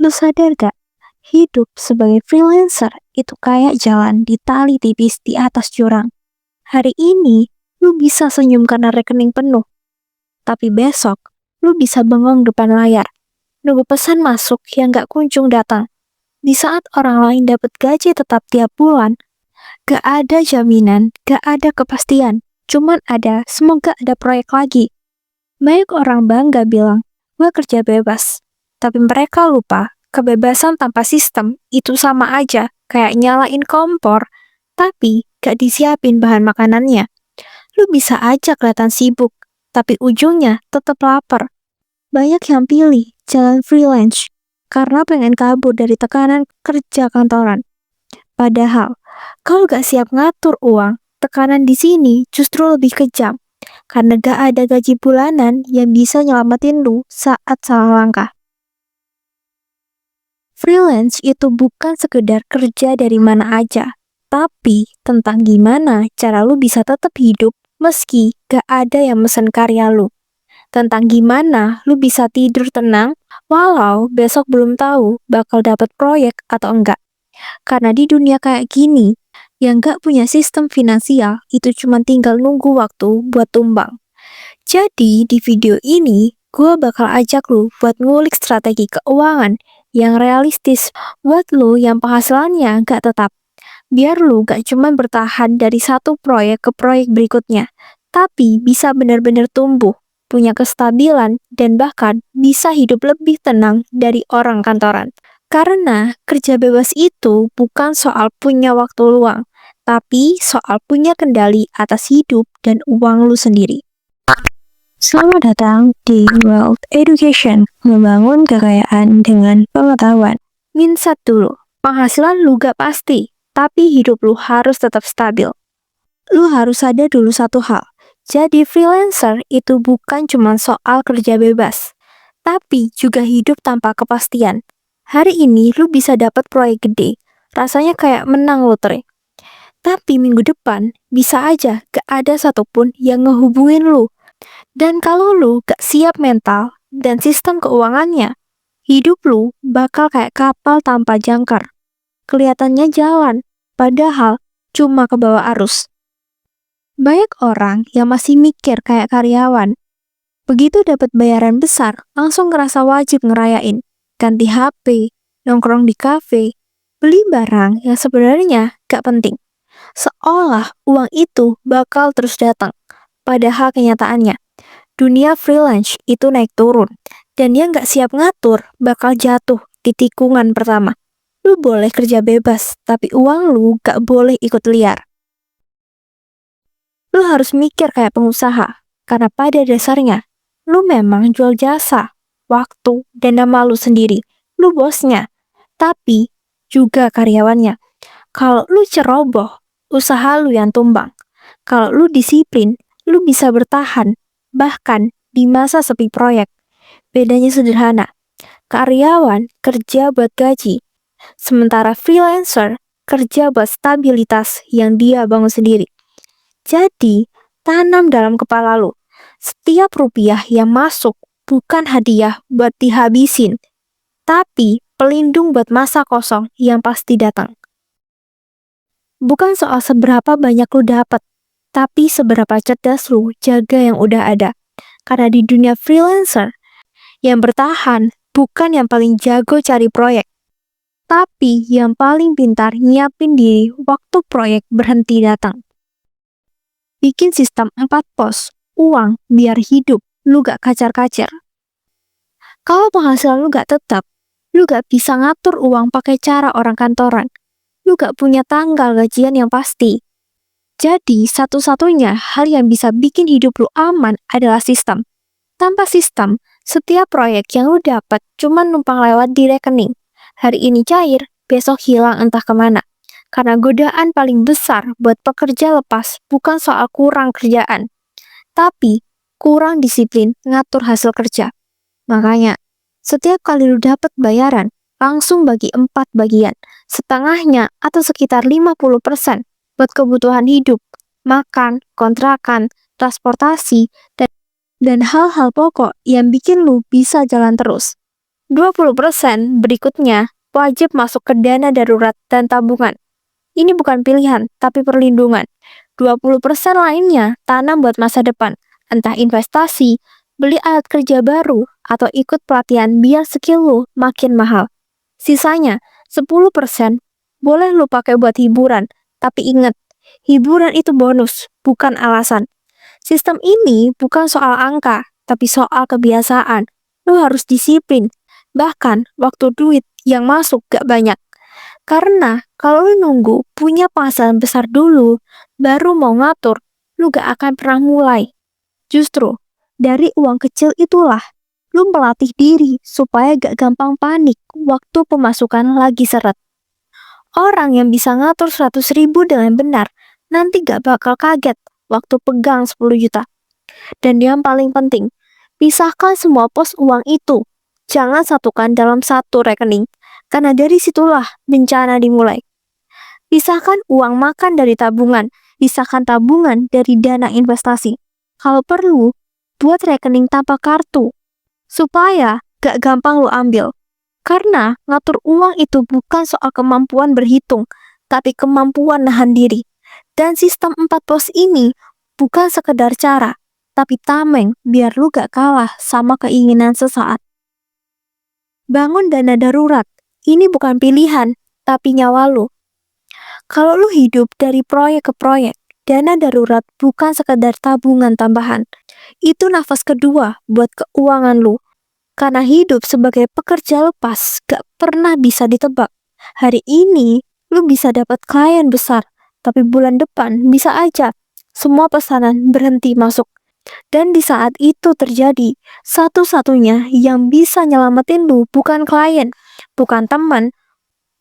Lu sadar gak? Hidup sebagai freelancer itu kayak jalan di tali tipis di atas jurang. Hari ini, lu bisa senyum karena rekening penuh. Tapi besok, lu bisa bengong depan layar. Nunggu pesan masuk yang gak kunjung datang. Di saat orang lain dapat gaji tetap tiap bulan, gak ada jaminan, gak ada kepastian. Cuman ada, semoga ada proyek lagi. Banyak orang bangga bilang, gue kerja bebas. Tapi mereka lupa, kebebasan tanpa sistem itu sama aja kayak nyalain kompor, tapi gak disiapin bahan makanannya. Lu bisa aja kelihatan sibuk, tapi ujungnya tetap lapar. Banyak yang pilih jalan freelance karena pengen kabur dari tekanan kerja kantoran. Padahal, kalau gak siap ngatur uang, tekanan di sini justru lebih kejam. Karena gak ada gaji bulanan yang bisa nyelamatin lu saat salah langkah. Freelance itu bukan sekedar kerja dari mana aja, tapi tentang gimana cara lu bisa tetap hidup meski gak ada yang mesen karya lu. Tentang gimana lu bisa tidur tenang walau besok belum tahu bakal dapat proyek atau enggak. Karena di dunia kayak gini, yang gak punya sistem finansial itu cuma tinggal nunggu waktu buat tumbang. Jadi di video ini, gue bakal ajak lu buat ngulik strategi keuangan yang realistis buat lu yang penghasilannya gak tetap. Biar lu gak cuma bertahan dari satu proyek ke proyek berikutnya, tapi bisa benar-benar tumbuh, punya kestabilan, dan bahkan bisa hidup lebih tenang dari orang kantoran. Karena kerja bebas itu bukan soal punya waktu luang, tapi soal punya kendali atas hidup dan uang lu sendiri. Selamat datang di World Education, membangun kekayaan dengan pengetahuan. Mindset dulu, penghasilan lu gak pasti, tapi hidup lu harus tetap stabil. Lu harus sadar dulu satu hal, jadi freelancer itu bukan cuma soal kerja bebas, tapi juga hidup tanpa kepastian. Hari ini lu bisa dapat proyek gede, rasanya kayak menang lotre. Tapi minggu depan bisa aja gak ada satupun yang ngehubungin lu. Dan kalau lu gak siap mental dan sistem keuangannya, hidup lu bakal kayak kapal tanpa jangkar. Kelihatannya jalan, padahal cuma ke bawah arus. Banyak orang yang masih mikir kayak karyawan. Begitu dapat bayaran besar, langsung ngerasa wajib ngerayain. Ganti HP, nongkrong di kafe, beli barang yang sebenarnya gak penting. Seolah uang itu bakal terus datang. Padahal kenyataannya, dunia freelance itu naik turun, dan yang gak siap ngatur bakal jatuh di tikungan pertama. Lu boleh kerja bebas, tapi uang lu gak boleh ikut liar. Lu harus mikir kayak pengusaha, karena pada dasarnya, lu memang jual jasa, waktu, dan nama lu sendiri. Lu bosnya, tapi juga karyawannya. Kalau lu ceroboh, usaha lu yang tumbang. Kalau lu disiplin, lu bisa bertahan, bahkan di masa sepi proyek. Bedanya sederhana, karyawan kerja buat gaji, sementara freelancer kerja buat stabilitas yang dia bangun sendiri. Jadi, tanam dalam kepala lu, setiap rupiah yang masuk bukan hadiah buat dihabisin, tapi pelindung buat masa kosong yang pasti datang. Bukan soal seberapa banyak lu dapat, tapi seberapa cerdas lu jaga yang udah ada. Karena di dunia freelancer, yang bertahan bukan yang paling jago cari proyek, tapi yang paling pintar nyiapin diri waktu proyek berhenti datang. Bikin sistem 4 pos, uang biar hidup, lu gak kacar-kacar. Kalau penghasilan lu gak tetap, lu gak bisa ngatur uang pakai cara orang kantoran. Lu gak punya tanggal gajian yang pasti. Jadi, satu-satunya hal yang bisa bikin hidup lu aman adalah sistem. Tanpa sistem, setiap proyek yang lu dapat cuma numpang lewat di rekening. Hari ini cair, besok hilang entah kemana. Karena godaan paling besar buat pekerja lepas bukan soal kurang kerjaan, tapi kurang disiplin ngatur hasil kerja. Makanya, setiap kali lu dapat bayaran, langsung bagi 4 bagian, setengahnya atau sekitar 50% buat kebutuhan hidup, makan, kontrakan, transportasi, dan hal-hal pokok yang bikin lu bisa jalan terus. 20% berikutnya wajib masuk ke dana darurat dan tabungan. Ini bukan pilihan, tapi perlindungan. 20% lainnya tanam buat masa depan, entah investasi, beli alat kerja baru, atau ikut pelatihan biar skill lu makin mahal. Sisanya, 10% boleh lu pakai buat hiburan, tapi ingat, hiburan itu bonus, bukan alasan. Sistem ini bukan soal angka, tapi soal kebiasaan. Lu harus disiplin, bahkan waktu duit yang masuk gak banyak. Karena kalau lu nunggu punya penghasilan besar dulu, baru mau ngatur, lu gak akan pernah mulai. Justru, dari uang kecil itulah, lu melatih diri supaya gak gampang panik waktu pemasukan lagi seret. Orang yang bisa ngatur 100.000 dengan benar, nanti gak bakal kaget waktu pegang 10 juta. Dan yang paling penting, pisahkan semua pos uang itu. Jangan satukan dalam satu rekening, karena dari situlah bencana dimulai. Pisahkan uang makan dari tabungan, pisahkan tabungan dari dana investasi. Kalau perlu, buat rekening tanpa kartu, supaya gak gampang lo ambil. Karena ngatur uang itu bukan soal kemampuan berhitung, tapi kemampuan nahan diri. Dan sistem 4 pos ini bukan sekedar cara, tapi tameng biar lu gak kalah sama keinginan sesaat. Bangun dana darurat, ini bukan pilihan, tapi nyawa lu. Kalau lu hidup dari proyek ke proyek, dana darurat bukan sekedar tabungan tambahan. Itu nafas kedua buat keuangan lu. Karena hidup sebagai pekerja lepas gak pernah bisa ditebak. Hari ini lu bisa dapat klien besar, tapi bulan depan bisa aja semua pesanan berhenti masuk. Dan di saat itu terjadi, satu-satunya yang bisa nyelamatin lu bukan klien, bukan teman,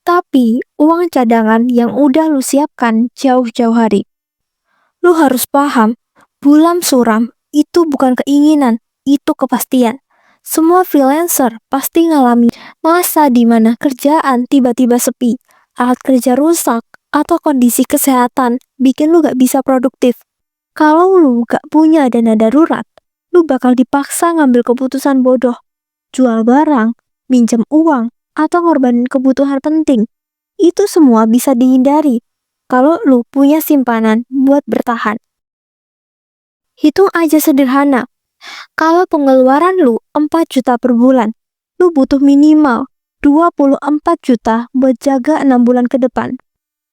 tapi uang cadangan yang udah lu siapkan jauh-jauh hari. Lu harus paham, bulan suram itu bukan keinginan, itu kepastian. Semua freelancer pasti ngalami masa di mana kerjaan tiba-tiba sepi, alat kerja rusak, atau kondisi kesehatan bikin lu gak bisa produktif. Kalau lu gak punya dana darurat, lu bakal dipaksa ngambil keputusan bodoh, jual barang, minjem uang, atau ngorbanin kebutuhan penting. Itu semua bisa dihindari kalau lu punya simpanan buat bertahan. Hitung aja sederhana. Kalau pengeluaran lu 4 juta per bulan, lu butuh minimal 24 juta buat jaga 6 bulan ke depan.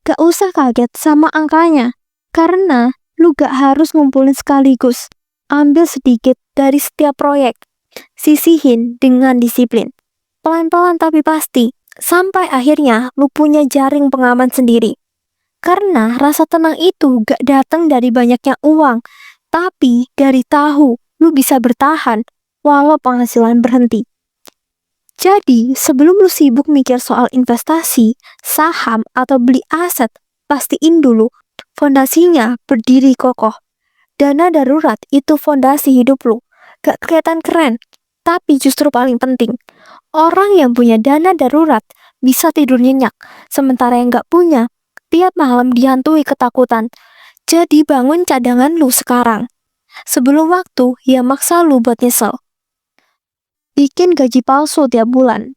Gak usah kaget sama angkanya, karena lu gak harus ngumpulin sekaligus. Ambil sedikit dari setiap proyek. Sisihin dengan disiplin. Pelan-pelan tapi pasti, sampai akhirnya lu punya jaring pengaman sendiri. Karena rasa tenang itu gak datang dari banyaknya uang, tapi dari tahu lu bisa bertahan walau penghasilan berhenti. Jadi, sebelum lu sibuk mikir soal investasi, saham, atau beli aset, pastiin dulu fondasinya berdiri kokoh. Dana darurat itu fondasi hidup lu. Gak kelihatan keren, tapi justru paling penting. Orang yang punya dana darurat bisa tidur nyenyak, sementara yang gak punya, tiap malam dihantui ketakutan. Jadi bangun cadangan lu sekarang, sebelum waktu yang maksa lu buat nyesel. Bikin gaji palsu tiap bulan.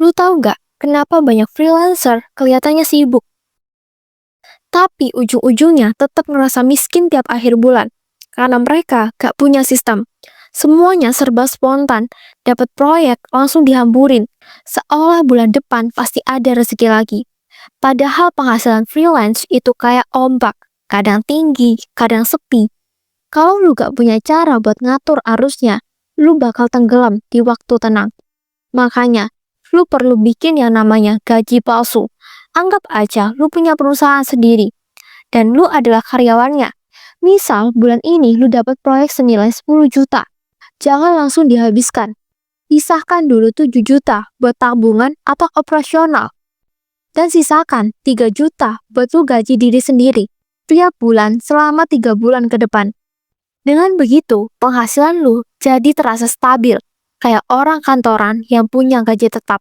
Lu tahu gak kenapa banyak freelancer kelihatannya sibuk, tapi ujung-ujungnya tetap ngerasa miskin tiap akhir bulan? Karena mereka gak punya sistem. Semuanya serba spontan, dapat proyek langsung dihamburin, seolah bulan depan pasti ada rezeki lagi. Padahal penghasilan freelance itu kayak ombak, kadang tinggi, kadang sepi. Kalau lu gak punya cara buat ngatur arusnya, lu bakal tenggelam di waktu tenang. Makanya, lu perlu bikin yang namanya gaji palsu. Anggap aja lu punya perusahaan sendiri, dan lu adalah karyawannya. Misal, bulan ini lu dapat proyek senilai 10 juta. Jangan langsung dihabiskan. Pisahkan dulu 7 juta buat tabungan atau operasional. Dan sisakan 3 juta buat lu gaji diri sendiri tiap bulan selama 3 bulan ke depan. Dengan begitu, penghasilan lu jadi terasa stabil, kayak orang kantoran yang punya gaji tetap.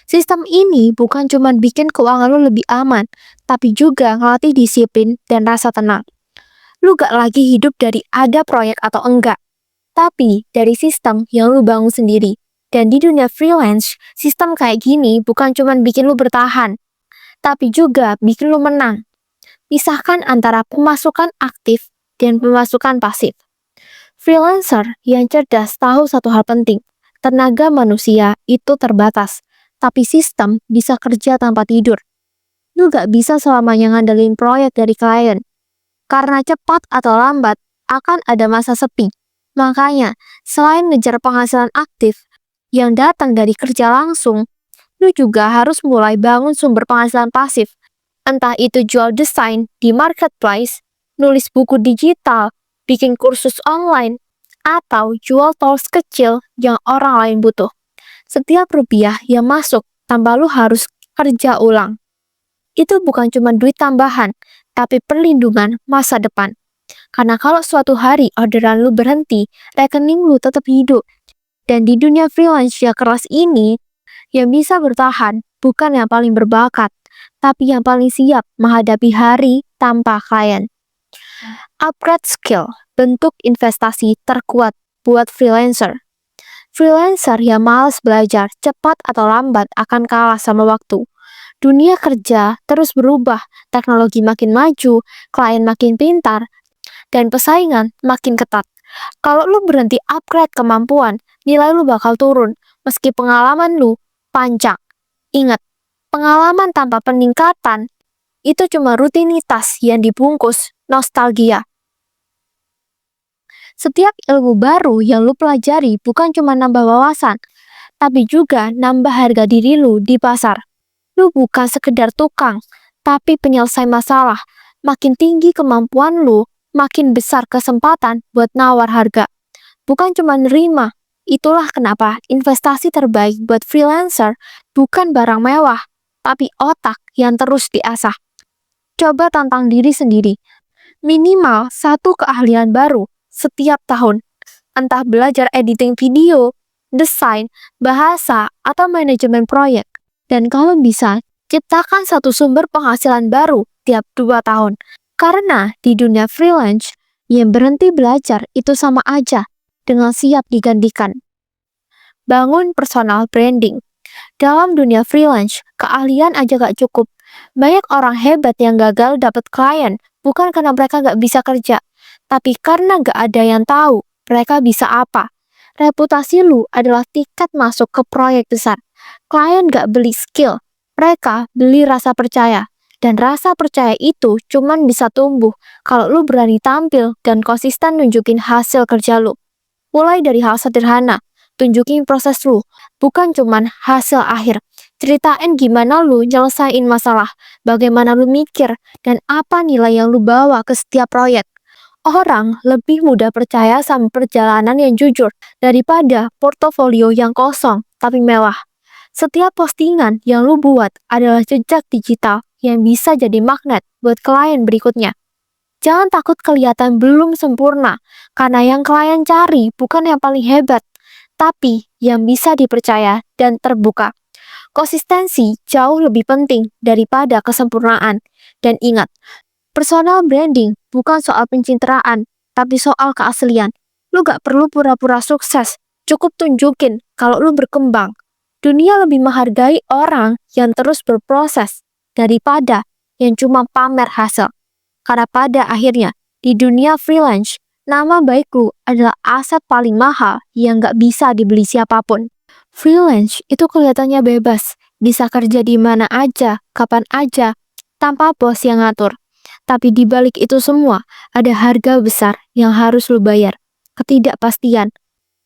Sistem ini bukan cuma bikin keuangan lu lebih aman, tapi juga ngelatih disiplin dan rasa tenang. Lu gak lagi hidup dari ada proyek atau enggak, tapi dari sistem yang lu bangun sendiri. Dan di dunia freelance, sistem kayak gini bukan cuma bikin lu bertahan, tapi juga bikin lu menang. Pisahkan antara pemasukan aktif dan pemasukan pasif. Freelancer yang cerdas tahu satu hal penting, tenaga manusia itu terbatas, tapi sistem bisa kerja tanpa tidur. Lu gak bisa selamanya ngandelin proyek dari klien, karena cepat atau lambat akan ada masa sepi. Makanya, selain ngejar penghasilan aktif yang datang dari kerja langsung, lu juga harus mulai bangun sumber penghasilan pasif. Entah itu jual desain di marketplace, nulis buku digital, bikin kursus online, atau jual tools kecil yang orang lain butuh. Setiap rupiah yang masuk tanpa lu harus kerja ulang. Itu bukan cuma duit tambahan, tapi perlindungan masa depan. Karena kalau suatu hari orderan lu berhenti, rekening lu tetap hidup. Dan di dunia freelance yang keras ini, yang bisa bertahan bukan yang paling berbakat, tapi yang paling siap menghadapi hari tanpa klien. Upgrade skill, bentuk investasi terkuat buat freelancer. Freelancer yang malas belajar cepat atau lambat akan kalah sama waktu. Dunia kerja terus berubah, teknologi makin maju, klien makin pintar, dan persaingan makin ketat. Kalau lu berhenti upgrade kemampuan, nilai lu bakal turun, meski pengalaman lu panjang. Ingat, pengalaman tanpa peningkatan itu cuma rutinitas yang dibungkus nostalgia. Setiap ilmu baru yang lu pelajari bukan cuma nambah wawasan, tapi juga nambah harga diri lu di pasar. Lu bukan sekedar tukang, tapi penyelesai masalah. Makin tinggi kemampuan lu, makin besar kesempatan buat nawar harga. Bukan cuma nerima. Itulah kenapa investasi terbaik buat freelancer bukan barang mewah, tapi otak yang terus diasah. Coba tantang diri sendiri. Minimal satu keahlian baru setiap tahun. Entah belajar editing video, desain, bahasa, atau manajemen proyek. Dan kalau bisa, ciptakan satu sumber penghasilan baru tiap 2 tahun. Karena di dunia freelance, yang berhenti belajar itu sama aja dengan siap digantikan. Bangun personal branding. Dalam dunia freelance, keahlian aja gak cukup. Banyak orang hebat yang gagal dapat klien, bukan karena mereka gak bisa kerja, tapi karena gak ada yang tahu mereka bisa apa. Reputasi lu adalah tiket masuk ke proyek besar. Klien gak beli skill, mereka beli rasa percaya. Dan rasa percaya itu cuman bisa tumbuh kalau lu berani tampil dan konsisten nunjukin hasil kerja lu. Mulai dari hal sederhana, tunjukin proses lu, bukan cuman hasil akhir. Ceritain gimana lu nyelesain masalah, bagaimana lu mikir, dan apa nilai yang lu bawa ke setiap proyek. Orang lebih mudah percaya sama perjalanan yang jujur daripada portofolio yang kosong tapi mewah. Setiap postingan yang lu buat adalah jejak digital yang bisa jadi magnet buat klien berikutnya. Jangan takut kelihatan belum sempurna, karena yang klien cari bukan yang paling hebat, tapi yang bisa dipercaya dan terbuka. Konsistensi jauh lebih penting daripada kesempurnaan. Dan ingat, personal branding bukan soal pencitraan, tapi soal keaslian. Lu gak perlu pura-pura sukses, cukup tunjukin kalau lu berkembang. Dunia lebih menghargai orang yang terus berproses daripada yang cuma pamer hasil. Karena pada akhirnya, di dunia freelance, nama baik lu adalah aset paling mahal yang gak bisa dibeli siapapun. Freelance itu kelihatannya bebas, bisa kerja di mana aja, kapan aja, tanpa bos yang ngatur. Tapi di balik itu semua, ada harga besar yang harus lu bayar. Ketidakpastian.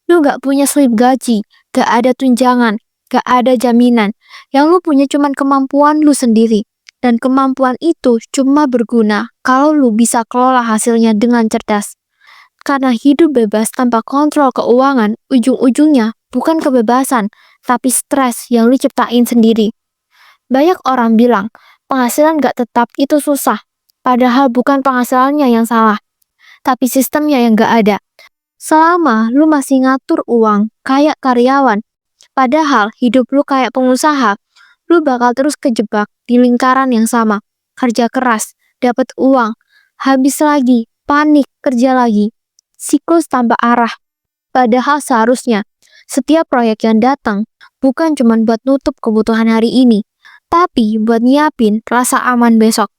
Lu gak punya slip gaji, gak ada tunjangan, gak ada jaminan. Yang lu punya cuma kemampuan lu sendiri. Dan kemampuan itu cuma berguna kalau lu bisa kelola hasilnya dengan cerdas. Karena hidup bebas tanpa kontrol keuangan, ujung-ujungnya bukan kebebasan, tapi stres yang lu ciptain sendiri. Banyak orang bilang, penghasilan gak tetap itu susah. Padahal bukan penghasilannya yang salah, tapi sistemnya yang gak ada. Selama lu masih ngatur uang kayak karyawan, padahal hidup lu kayak pengusaha, lu bakal terus kejebak di lingkaran yang sama. Kerja keras, dapat uang, habis lagi, panik, kerja lagi. Siklus tanpa arah. Padahal seharusnya Setiap proyek yang datang bukan cuma buat nutup kebutuhan hari ini, tapi buat nyiapin rasa aman besok.